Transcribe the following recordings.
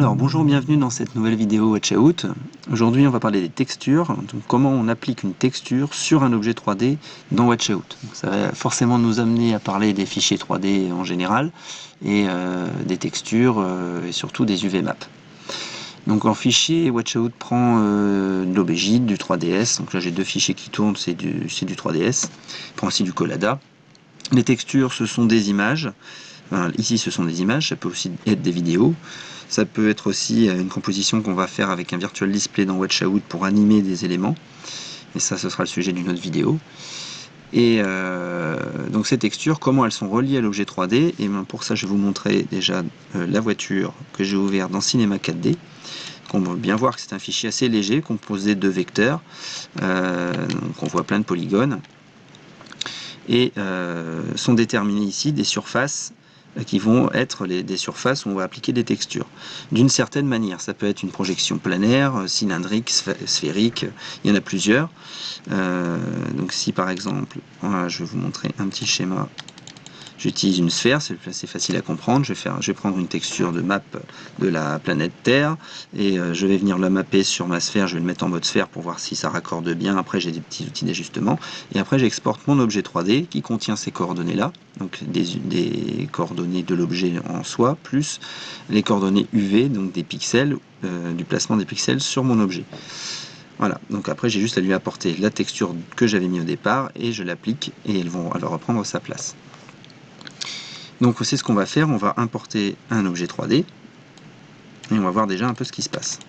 Alors bonjour, bienvenue dans cette nouvelle vidéo Watchout. Aujourd'hui on va parler des textures, donc comment on applique une texture sur un objet 3D dans Watchout. Ça va forcément nous amener à parler des fichiers 3D en général et des textures et surtout des UV-maps. Donc en fichier, Watchout prend de l'OBJ, du 3DS, donc là j'ai deux fichiers qui tournent, c'est du 3DS, il prend aussi du Collada. Les textures ce sont des images. Enfin, ici ce sont des images, ça peut aussi être des vidéos, ça peut être aussi une composition qu'on va faire avec un virtual display dans Watchout pour animer des éléments, et ça ce sera le sujet d'une autre vidéo. Et donc ces textures, comment elles sont reliées à l'objet 3D, et bien pour ça je vais vous montrer déjà la voiture que j'ai ouverte dans Cinema 4D. On va bien voir que c'est un fichier assez léger, composé de vecteurs, donc on voit plein de polygones, et sont déterminés ici des surfaces qui vont être des surfaces où on va appliquer des textures. D'une certaine manière, ça peut être une projection planaire, cylindrique, sphérique, il y en a plusieurs. Donc si par exemple, voilà, je vais vous montrer un petit schéma, j'utilise une sphère, c'est assez facile à comprendre, je vais prendre une texture de map de la planète Terre, et je vais venir la mapper sur ma sphère, je vais le mettre en mode sphère pour voir si ça raccorde bien, après j'ai des petits outils d'ajustement, et après j'exporte mon objet 3D qui contient ces coordonnées là, donc des coordonnées de l'objet en soi, plus les coordonnées UV, donc des pixels, du placement des pixels sur mon objet. Voilà, donc après j'ai juste à lui apporter la texture que j'avais mis au départ, et je l'applique, et elle va reprendre sa place. Donc c'est ce qu'on va faire, on va importer un objet 3D et on va voir déjà un peu ce qui se passe.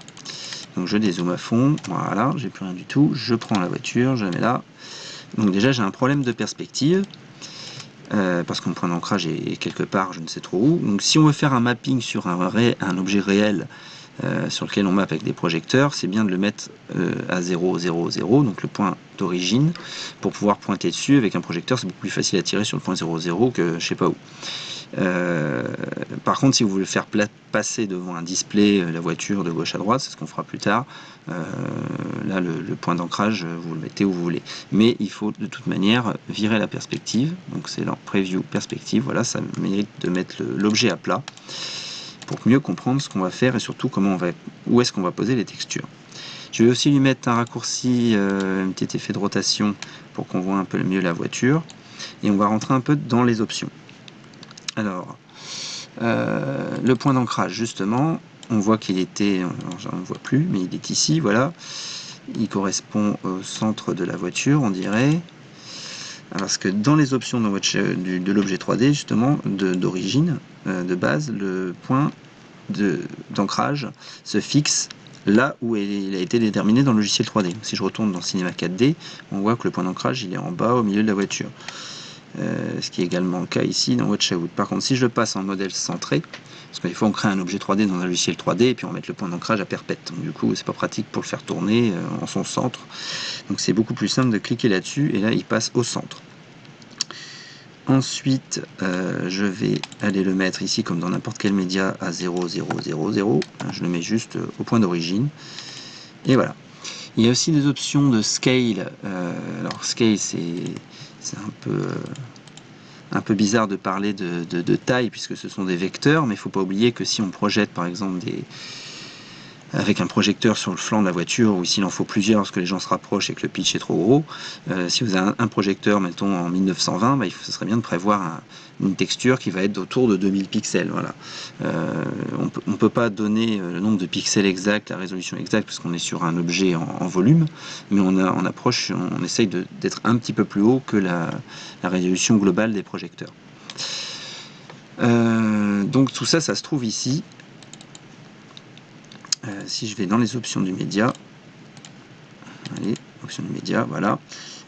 Donc je dézoome à fond, voilà, j'ai plus rien du tout, je prends la voiture, je la mets là. Donc déjà j'ai un problème de perspective, parce que mon point d'ancrage est quelque part, je ne sais trop où. Donc si on veut faire un mapping sur un objet réel, sur lequel on mappe avec des projecteurs, c'est bien de le mettre à 0, 0, 0, donc le point d'origine, pour pouvoir pointer dessus. Avec un projecteur, c'est beaucoup plus facile à tirer sur le point 0, 0 que je sais pas où. Par contre, si vous voulez faire passer devant un display la voiture de gauche à droite, c'est ce qu'on fera plus tard, là le point d'ancrage vous le mettez où vous voulez, mais il faut de toute manière virer la perspective, donc c'est dans preview perspective, voilà, ça mérite de mettre l'objet à plat pour mieux comprendre ce qu'on va faire et surtout où est-ce qu'on va poser les textures. Je vais aussi lui mettre un raccourci, un petit effet de rotation pour qu'on voit un peu mieux la voiture, et on va rentrer un peu dans les options. Alors, le point d'ancrage, justement, on voit qu'il était, on ne voit plus, mais il est ici, voilà. Il correspond au centre de la voiture, on dirait. Parce que dans les options de l'objet 3D, justement, d'origine, de base, le point d'ancrage se fixe là où il a été déterminé dans le logiciel 3D. Si je retourne dans Cinema 4D, on voit que le point d'ancrage il est en bas au milieu de la voiture. Ce qui est également le cas ici dans Watchout. Par contre, si je le passe en modèle centré, parce que des fois on crée un objet 3D dans un logiciel 3D et puis on met le point d'ancrage à perpète. Donc, du coup, c'est pas pratique pour le faire tourner en son centre. Donc c'est beaucoup plus simple de cliquer là-dessus et là il passe au centre. Ensuite, je vais aller le mettre ici comme dans n'importe quel média à 0, 0, 0, 0. Je le mets juste au point d'origine. Et voilà. Il y a aussi des options de scale. Alors scale, c'est un peu bizarre de parler de taille puisque ce sont des vecteurs, mais il ne faut pas oublier que si on projette par exemple avec un projecteur sur le flanc de la voiture, ou s'il en faut plusieurs parce que les gens se rapprochent et que le pitch est trop gros, si vous avez un projecteur, mettons en 1920, ce serait bien de prévoir une texture qui va être autour de 2000 pixels. Voilà. On ne peut pas donner le nombre de pixels exact, la résolution exacte, parce qu'on est sur un objet en volume, mais on essaye d'être un petit peu plus haut que la résolution globale des projecteurs. Donc tout ça, ça se trouve ici. Si je vais dans les options du média, allez, options du média, voilà.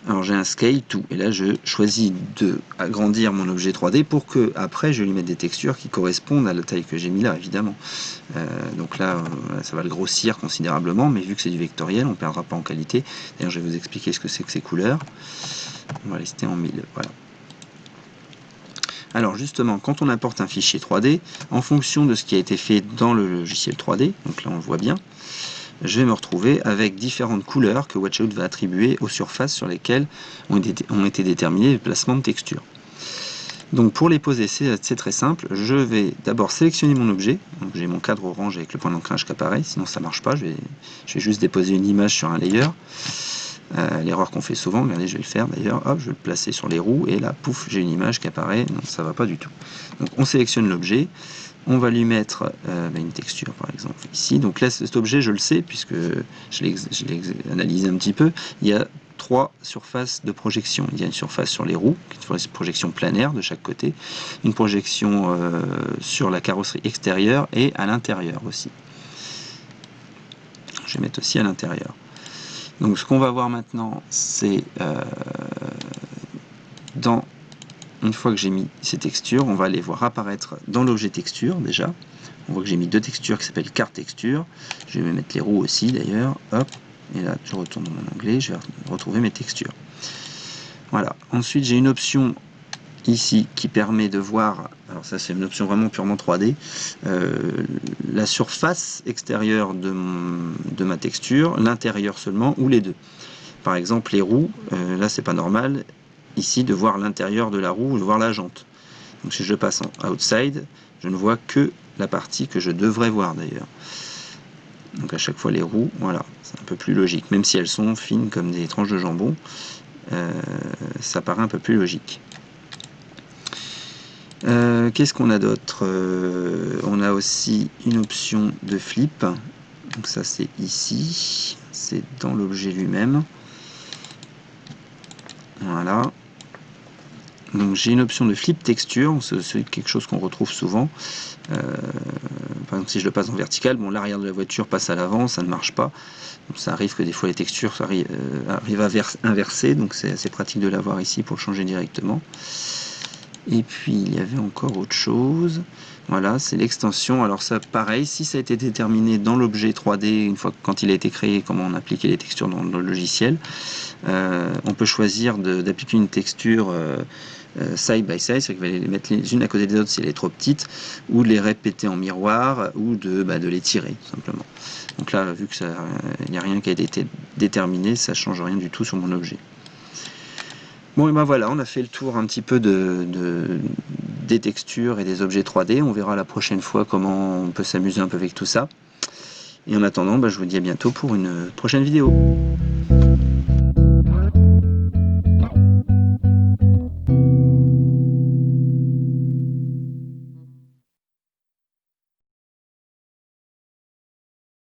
Alors j'ai un scale to, et là je choisis de agrandir mon objet 3D pour que après je lui mette des textures qui correspondent à la taille que j'ai mis là, évidemment. Donc là, ça va le grossir considérablement, mais vu que c'est du vectoriel, on ne perdra pas en qualité. D'ailleurs, je vais vous expliquer ce que c'est que ces couleurs. On va rester en 1000, voilà. Alors justement, quand on importe un fichier 3D, en fonction de ce qui a été fait dans le logiciel 3D, donc là on le voit bien, je vais me retrouver avec différentes couleurs que Watchout va attribuer aux surfaces sur lesquelles ont été déterminés les placements de textures. Donc pour les poser, c'est très simple. Je vais d'abord sélectionner mon objet. Donc j'ai mon cadre orange avec le point d'ancrage qui apparaît, sinon ça marche pas. Je vais juste déposer une image sur un layer. L'erreur qu'on fait souvent, regardez, je vais le faire d'ailleurs, hop, je vais le placer sur les roues, et là, pouf, j'ai une image qui apparaît, non, ça va pas du tout. Donc on sélectionne l'objet, on va lui mettre une texture par exemple ici. Donc là, cet objet, je le sais, puisque je l'ai analysé un petit peu, il y a 3 surfaces de projection. Il y a une surface sur les roues, qui est une projection planaire de chaque côté, une projection sur la carrosserie extérieure et à l'intérieur aussi. Je vais mettre aussi à l'intérieur. Donc ce qu'on va voir maintenant, c'est une fois que j'ai mis ces textures, on va les voir apparaître dans l'objet texture déjà. On voit que j'ai mis 2 textures qui s'appellent carte texture. Je vais mettre les roues aussi d'ailleurs. Hop, et là je retourne dans mon onglet, je vais retrouver mes textures. Voilà. Ensuite j'ai une option ici qui permet de voir, alors ça c'est une option vraiment purement 3D, la surface extérieure de ma texture, l'intérieur seulement ou les deux. Par exemple les roues, là c'est pas normal ici de voir l'intérieur de la roue ou de voir la jante. Donc si je passe en outside, je ne vois que la partie que je devrais voir d'ailleurs. Donc à chaque fois les roues, voilà, c'est un peu plus logique, même si elles sont fines comme des tranches de jambon, ça paraît un peu plus logique. Qu'est-ce qu'on a d'autre? On a aussi une option de flip. Donc ça c'est ici, c'est dans l'objet lui-même. Voilà. Donc j'ai une option de flip texture, c'est quelque chose qu'on retrouve souvent. Par exemple si je le passe en vertical, bon l'arrière de la voiture passe à l'avant, ça ne marche pas. Donc, ça arrive que des fois les textures arrivent à inverser, donc c'est assez pratique de l'avoir ici pour le changer directement. Et puis il y avait encore autre chose, voilà, c'est l'extension. Alors ça pareil, si ça a été déterminé dans l'objet 3D, une fois quand il a été créé, comment on appliquait les textures dans le logiciel, on peut choisir d'appliquer une texture side by side, c'est-à-dire qu'il va les mettre les unes à côté des autres si elle est trop petite, ou de les répéter en miroir, ou de les tirer tout simplement. Donc là, vu que il n'y a rien qui a été déterminé, ça ne change rien du tout sur mon objet. Bon et ben voilà, on a fait le tour un petit peu des textures et des objets 3D. On verra la prochaine fois comment on peut s'amuser un peu avec tout ça. Et en attendant, je vous dis à bientôt pour une prochaine vidéo.